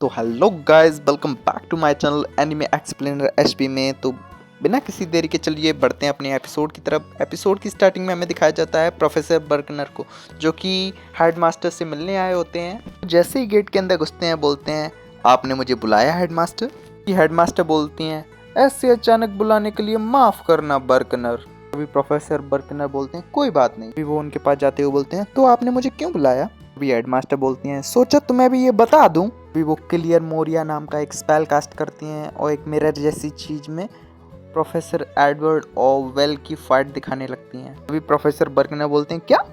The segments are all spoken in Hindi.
तो hello guys, welcome back to my channel anime explainer HP में। तो बिना किसी देरी के चलिए बढ़ते हैं अपने एपिसोड की तरफ। एपिसोड की स्टार्टिंग में हमें दिखाया जाता है प्रोफेसर बर्कनर को, जो कि हेडमास्टर से मिलने आए होते हैं। जैसे ही गेट के अंदर घुसते हैं बोलते हैं, आपने मुझे बुलाया हेडमास्टर। हेडमास्टर बोलती हैं, ऐसे अचानक बुलाने के लिए माफ़ करना बर्कनर। अभी प्रोफेसर बर्कनर बोलते हैं, कोई बात नहीं। अभी वो उनके पास जाते हुए बोलते हैं, तो आपने मुझे क्यों बुलाया? अभी हेडमास्टर बोलती हैं, सोचा तुम्हें भी ये बता दूं। अभी वो क्लियर मोरिया नाम का एक स्पेल कास्ट करती हैं और एक मिरर जैसी चीज में प्रोफेसर एडवर्ड और वेल की फाइट दिखाने लगती हैं। अभी प्रोफेसर बर्कनर बोलते हैं, क्या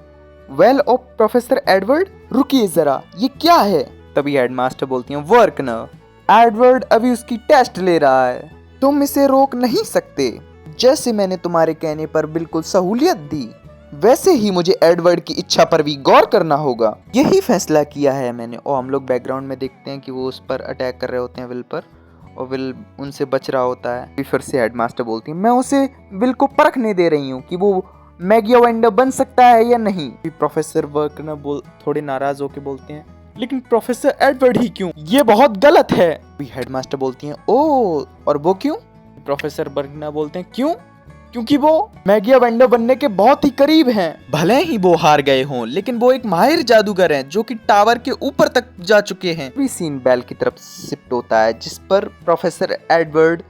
वेल और प्रोफेसर एडवर्ड? रुकिए जरा, ये क्या है? तभी हेडमास्टर बोलती हैं, बर्कनर, एडवर्ड अभी उसकी टेस्ट ले रहा है, तुम इसे रोक नहीं सकते। जैसे मैंने तुम्हारे कहने पर बिल्कुल सहूलियत दी, वैसे ही मुझे एडवर्ड की इच्छा पर भी गौर करना होगा। यही फैसला किया है मैंने। और हम लोग बैकग्राउंड में देखते हैं कि वो उस पर अटैक कर रहे होते हैं, विल पर, और विल उनसे बच रहा होता है। फिर से हेडमास्टर बोलती है, मैं उसे विल को परखने दे रही हूँ कि वो मैगिया वेंडर बन सकता है या नहीं। प्रोफेसर बर्कनर थोड़े नाराज होकर बोलते हैं, लेकिन प्रोफेसर एडवर्ड ही क्यों? ये बहुत गलत है। हेडमास्टर बोलती हैं, ओ, और वो क्यों? प्रोफेसर बर्कनर बोलते हैं, क्यों? क्योंकि वो मैगिया वेंडर बनने के बहुत ही करीब हैं। भले ही वो हार गए हों, लेकिन वो एक माहिर जादूगर हैं जो कि टावर के ऊपर तक जा चुके हैं। भी सीन बेल की तरफ शिफ्ट होता है, जिस पर प्रोफेसर एडवर्ड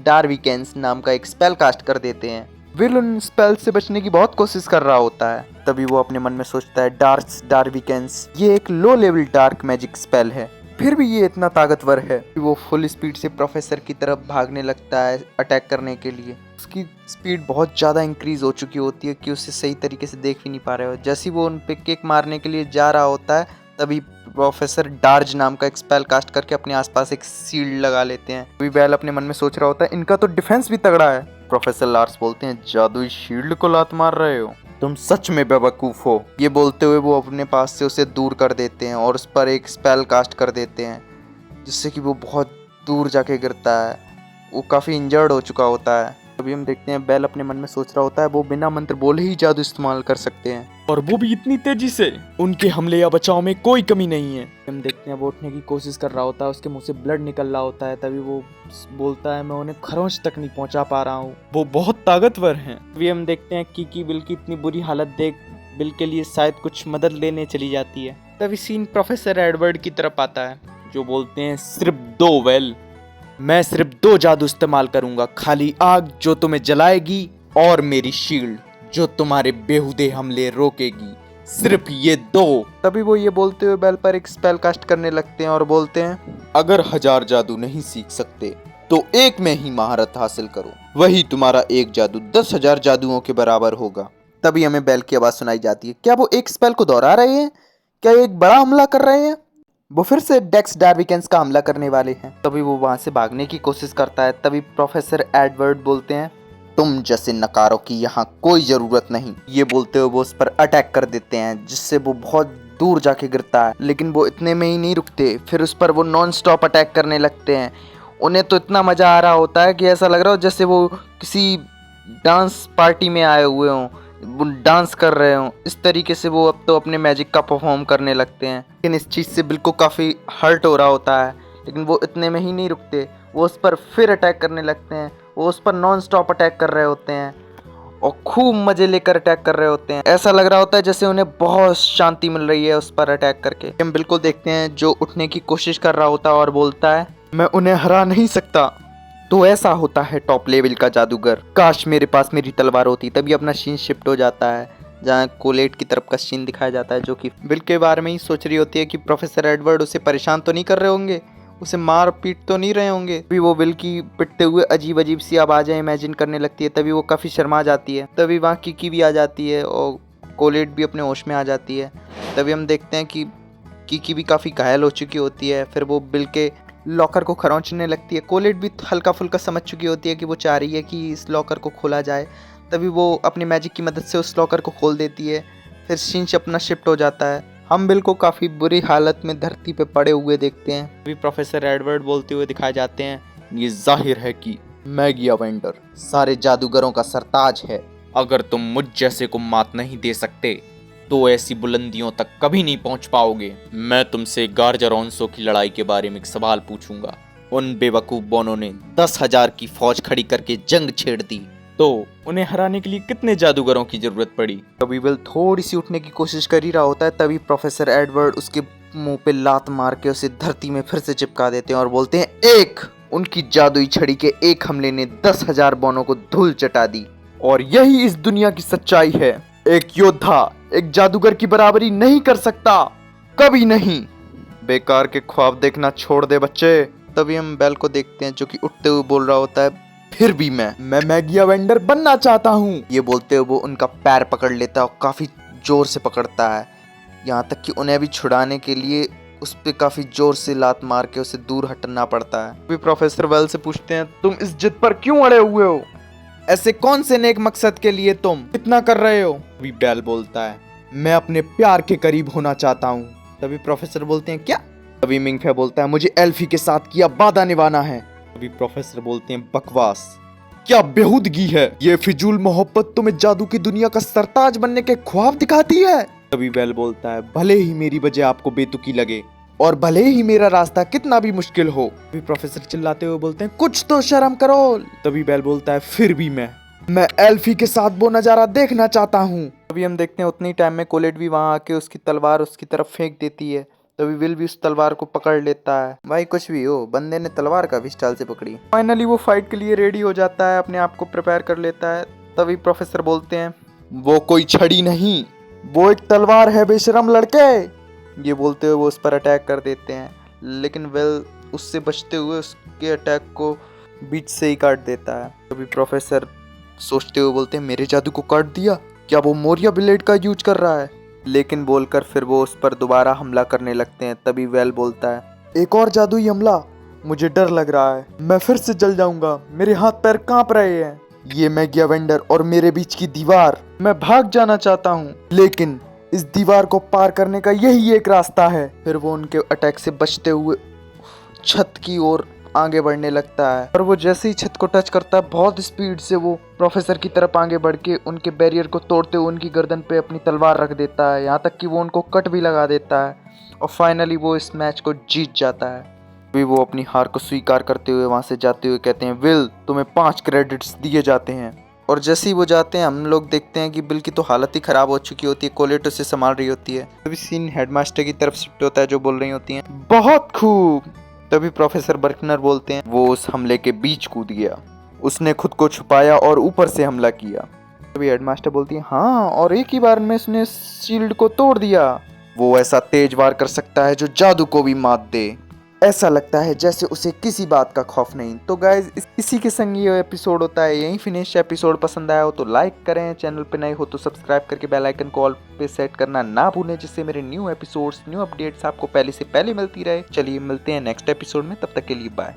डार्विकेंस नाम का एक स्पेल कास्ट कर देते हैं। विल उन स्पेल से बचने की बहुत कोशिश कर रहा होता है। तभी वो अपने मन में सोचता है, डार्विकेंस ये एक low level dark magic spell है, फिर भी ये इतना ताकतवर है। वो फुल स्पीड से प्रोफेसर की तरफ भागने लगता है अटैक करने के लिए। उसकी स्पीड बहुत ज़्यादा इंक्रीज हो चुकी होती है कि उसे सही तरीके से देख भी नहीं पा रहे हो। जैसे ही वो उन पे किक मारने के लिए जा रहा होता है, तभी प्रोफेसर डार्ज नाम का एक स्पेल कास्ट करके अपने आसपास एक शील्ड लगा लेते हैं। अभी बेल अपने मन में सोच रहा होता है, इनका तो डिफेंस भी तगड़ा है। प्रोफेसर लार्स बोलते हैं, जादुई शील्ड को लात मार रहे हो, तुम सच में बेवकूफ हो। ये बोलते हुए वो अपने पास से उसे दूर कर देते हैं और उस पर एक स्पेल कास्ट कर देते हैं, जिससे कि वो बहुत दूर जाके गिरता है। वो काफ़ी इंजर्ड हो चुका होता है। अभी हम देखते हैं बेल अपने मन में सोच रहा होता है, वो बिना मंत्र बोले ही जादू इस्तेमाल कर सकते हैं, और वो भी इतनी तेजी से। उनके हमले या बचाव में कोई कमी नहीं है। हम देखते हैं वो उठने की कोशिश कर रहा होता है, उसके मुंह से ब्लड निकल रहा होता है। तभी वो बोलता है, मैं उन्हें खरोंच तक नहीं पहुंचा पा रहा हूँ, वो बहुत ताकतवर हैं। अभी हम देखते हैं कि बिल की इतनी बुरी हालत देख बिल के लिए शायद कुछ मदद लेने चली जाती है। तभी सीन प्रोफेसर एडवर्ड की तरफ आता है, जो बोलते हैं, सिर्फ 2 वेल, मैं सिर्फ 2 जादू इस्तेमाल करूंगा, खाली आग जो तुम्हें जलाएगी और मेरी शील्ड जो तुम्हारे बेहुदे हमले रोकेगी, सिर्फ ये 2। तभी वो ये बोलते हुए बेल पर एक स्पेल कास्ट करने लगते हैं और बोलते हैं, अगर 1000 जादू नहीं सीख सकते तो एक में ही महारत हासिल करो, वही तुम्हारा एक जादू 10,000 जादुओं के बराबर होगा। तभी हमें बेल की आवाज सुनाई जाती है, क्या वो एक स्पेल को दोहरा रहे हैं? क्या एक बड़ा हमला कर रहे हैं? वो फिर से डेक्स डार्विकेंस का हमला करने वाले हैं। तभी वो वहां से भागने की कोशिश करता है। तभी प्रोफेसर एडवर्ड बोलते हैं, तुम जैसे नकारों की यहाँ कोई जरूरत नहीं। ये बोलते हुए वो उस पर अटैक कर देते हैं, जिससे वो बहुत दूर जाके गिरता है। लेकिन वो इतने में ही नहीं रुकते, फिर उस पर वो नॉन स्टॉप अटैक करने लगते हैं। उन्हें तो इतना मजा आ रहा होता है कि ऐसा लग रहा हो जैसे वो किसी डांस पार्टी में आए हुए हों, वो डांस कर रहे हो। इस तरीके से वो अब तो अपने मैजिक का परफॉर्म करने लगते हैं। लेकिन इस चीज़ से बिल्कुल काफ़ी हर्ट हो रहा होता है। लेकिन वो इतने में ही नहीं रुकते, वो उस पर फिर अटैक करने लगते हैं। वो उस पर नॉन स्टॉप अटैक कर रहे होते हैं और खूब मज़े लेकर अटैक कर रहे होते हैं। ऐसा लग रहा होता है जैसे उन्हें बहुत शांति मिल रही है उस पर अटैक करके। हम बिल्कुल देखते हैं जो उठने की कोशिश कर रहा होता है और बोलता है, मैं उन्हें हरा नहीं सकता। तो ऐसा होता है टॉप लेवल का जादूगर, काश मेरे पास मेरी तलवार होती। तभी अपना सीन शिफ्ट हो जाता है, जहाँ कोलेट की तरफ का सीन दिखाया जाता है, जो कि बिल के बारे में ही सोच रही होती है कि प्रोफेसर एडवर्ड उसे परेशान तो नहीं कर रहे होंगे, उसे मार पीट तो नहीं रहे होंगे। तभी वो बिल की पिटते हुए अजीब अजीब सी आवाज़ें इमेजिन करने लगती है। तभी वो काफ़ी शर्मा जाती है। तभी वहाँ किकी भी आ जाती है और कोलेट भी अपने होश में आ जाती है। तभी हम देखते हैं कि किकी भी काफ़ी घायल हो चुकी होती है। फिर वो बिल के लॉकर को खरोंचने लगती है। कोलेट भी हल्का फुल्का समझ चुकी होती है कि वो चाह रही है कि इस लॉकर को खोला जाए। तभी वो अपनी मैजिक की मदद से उस लॉकर को खोल देती है। फिर सीन अपना शिफ्ट हो जाता है। हम बिल को काफ़ी बुरी हालत में धरती पे पड़े हुए देखते हैं। अभी प्रोफेसर एडवर्ड बोलते हुए दिखाए जाते हैं, ये जाहिर है कि मैगिया वेंडर सारे जादूगरों का सरताज है। अगर तुम मुझ जैसे को मात नहीं दे सकते तो ऐसी बुलंदियों तक कभी नहीं पहुंच पाओगे। मैं तुमसे गार्जरोंसो की लड़ाई के बारे में एक सवाल पूछूंगा। उन बेवकूफ बोनों ने 10,000 की फौज खड़ी करके जंग छेड़ दी, तो उन्हें हराने के लिए कितने जादूगरों की जरूरत पड़ी? तभी विल थोड़ी सी उठने की कोशिश कर ही रहा होता है, तभी प्रोफेसर एडवर्ड उसके मुंह पे लात मार के उसे धरती में फिर से चिपका देते हैं और बोलते हैं एक। उनकी जादुई छड़ी के एक हमले ने 10,000 बोनों को धूल चटा दी। और यही इस दुनिया की सच्चाई है। एक योद्धा एक जादूगर की बराबरी नहीं कर सकता, कभी नहीं। बेकार के ख्वाब देखना छोड़ दे बच्चे। तभी हम बेल को देखते हैं जो कि उठते हुए बोल रहा होता है, फिर भी मैं मैगिया वेंडर बनना चाहता हूँ। ये बोलते हुए वो उनका पैर पकड़ लेता है और काफी जोर से पकड़ता है, यहाँ तक कि उन्हें भी छुड़ाने के लिए उस पे काफी जोर से लात मार के उसे दूर हटना पड़ता है। भी प्रोफेसर वेल से पूछते हैं, तुम इस जिद पर क्यों अड़े हुए हो? ऐसे कौन से नेक मकसद के लिए तुम इतना कर रहे हो? तभी बेल बोलता है, मैं अपने प्यार के करीब होना चाहता हूँ। तभी प्रोफेसर बोलते हैं, क्या? तभी मिंगफे बोलता है, मुझे एल्फी के साथ किया वादा निभाना है। तभी प्रोफेसर बोलते हैं, बकवास, क्या बेहूदगी है ये। फिजूल मोहब्बत तुम्हें जादू की दुनिया का सरताज बनने के ख्वाब दिखाती है। तभी बेल बोलता है, भले ही मेरी वजह आपको बेतुकी लगे और भले ही मेरा रास्ता कितना भी मुश्किल हो। तभी प्रोफेसर चिल्लाते हुए बोलते हैं, कुछ तो शर्म करो। तभी बेल बोलता है, फिर भी मैं एल्फी के साथ वो नजारा देखना चाहता हूँ। तभी हम देखते हैं उतनी टाइम में कोलेट भी वहां आके उसकी तलवार उसकी तरफ फेंक देती है। तभी विल भी उस तलवार को पकड़ लेता है। भाई कुछ भी हो, बंदे ने तलवार काफी स्टाइल से पकड़ी। फाइनली वो फाइट के लिए रेडी हो जाता है, अपने आप को प्रिपेयर कर लेता है। तभी प्रोफेसर बोलते हैं, वो कोई छड़ी नहीं, वो एक तलवार है बेशरम लड़के। ये बोलते हुए वो उस पर अटैक कर देते हैं, लेकिन विल उससे बचते हुए उसके अटैक को बीच से ही काट देता है। तभी प्रोफेसर सोचते हुए बोलते हैं, मेरे जादू को काट दिया, क्या वो मोरिया ब्लेड का यूज कर रहा है? लेकिन बोलकर फिर वो उस पर दोबारा हमला करने लगते हैं। तभी वेल बोलता है, एक और जादुई हमला, मुझे डर लग रहा है, मैं फिर से जल जाऊंगा, मेरे हाथ पैर कांप रहे हैं। ये मैगिया वेंडर और मेरे बीच की दीवार, मैं भाग जाना चाहता हूँ, लेकिन इस दीवार को पार करने का यही एक रास्ता है। फिर वो उनके अटैक से बचते हुए छत की ओर आगे बढ़ने लगता है, और वो जैसे ही छत को टच करता है, बहुत स्पीड से वो प्रोफेसर की तरफ आगे बढ़ के उनके बैरियर को तोड़ते हुए उनकी गर्दन पे अपनी तलवार रख देता है, यहाँ तक कि वो उनको कट भी लगा देता है। और फाइनली वो इस मैच को जीत जाता है। भी वो अपनी हार को स्वीकार करते हुए वहां से जाते हुए कहते हैं, विल तुम्हें 5 क्रेडिट्स दिए जाते हैं। और जैसे ही वो जाते हैं, हम लोग देखते हैं कि बिल की तो हालत ही खराब हो चुकी होती है, कोलेट उसे संभाल रही होती है। तभी सीन हेडमास्टर की तरफ शिफ्ट होता है, जो बोल रही होती हैं, बहुत खूब। तभी प्रोफेसर बर्कनर बोलते हैं, वो उस हमले के बीच कूद गया, उसने खुद को छुपाया और ऊपर से हमला किया। तभी हेडमास्टर बोलती है, हाँ, और एक ही बार में उसने शील्ड को तोड़ दिया। वो ऐसा तेज वार कर सकता है जो जादू को भी मात दे। ऐसा लगता है जैसे उसे किसी बात का खौफ नहीं। तो गाइज इसी के संग ये एपिसोड होता है यहीं फिनिश। एपिसोड पसंद आया हो तो लाइक करें, चैनल पे नए हो तो सब्सक्राइब करके बेल आइकन को ऑल पे सेट करना ना भूलें, जिससे मेरे न्यू एपिसोड्स न्यू अपडेट्स आपको पहले से पहले मिलती रहे। चलिए मिलते हैं नेक्स्ट एपिसोड में, तब तक के लिए बाय।